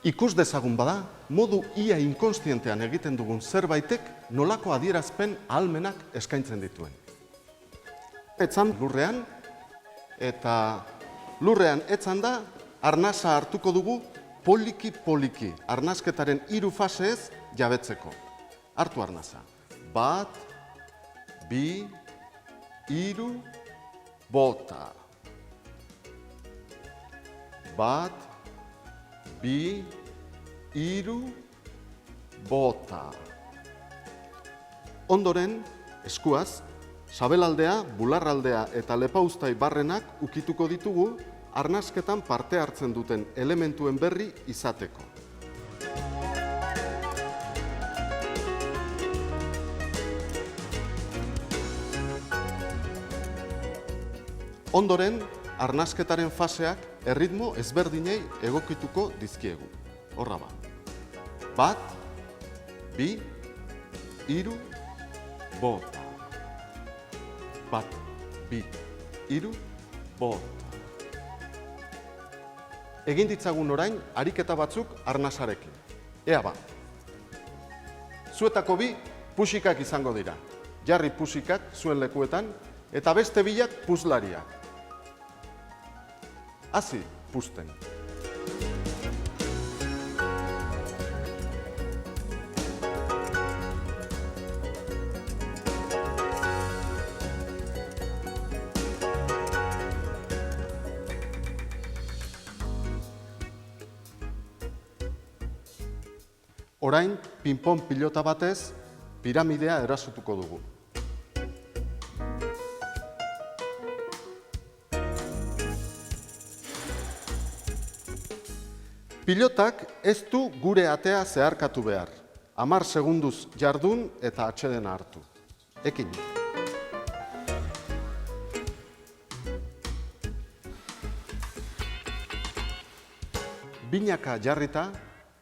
Ikus dezagun bada, modu ia inkonstientean egiten dugun zerbaitek nolako adierazpen ahalmenak eskaintzen dituen. Etzan lurrean, eta lurrean etzan da, arnasa hartuko dugu poliki-poliki, arnasketaren 3 faseez jabetzeko. Hartu arnasa. 1, 2, 3, bota. 1, 2, 3, bota. Ondoren, eskuaz, sabelaldea, bularraldea eta lepauztai barrenak ukituko ditugu arnasketan parte hartzen duten elementuen berri izateko. Ondoren, arnasketaren faseak erritmo ezberdinei egokituko dizkiegu. Horra ba. 1, 2, 3, bota. 1, 2, 3, bota. Egin ditzagun orain ariketa batzuk arnasarekin. Ea ba. Zuetako bi puxikak izango dira. Jarri puxikak zuen lekuetan eta beste bilak puzlariak. Hasi puzten. Orain, pinpon pilota batez, piramidea erasotuko dugu. Pilotak ez du gure atea zeharkatu behar. 10 segunduz jardun eta atsedena hartu. Ekin. Binaka jarrita,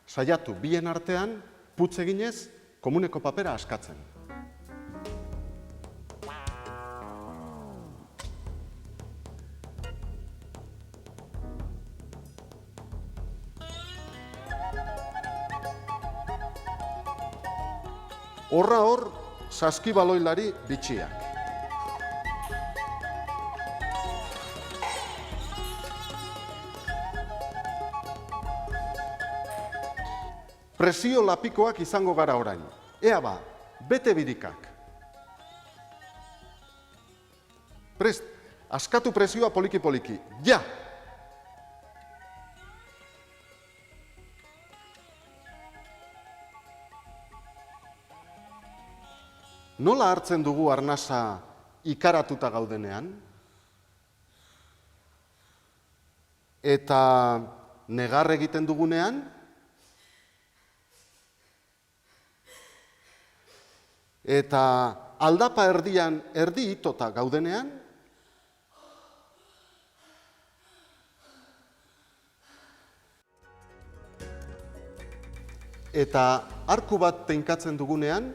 saiatu bien artean, putz eginez, komuneko papera askatzen. Horra hor, saskibaloilari bitxiak. Presio lapikoak izango gara orain. Ea ba, bete birikak. Prest, askatu presioa poliki-poliki. Ja! Nola hartzen dugu arnasa ikaratuta gaudenean? Eta negar egiten dugunean? Eta aldapa erdian erdi itota gaudenean? Eta arku bat tenkatzen dugunean?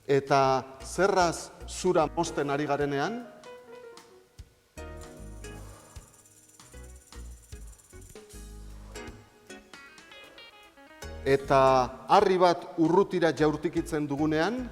Eta zerraz zura mozten ari garenean? Eta harri bat urrutira jaurtikitzen dugunean?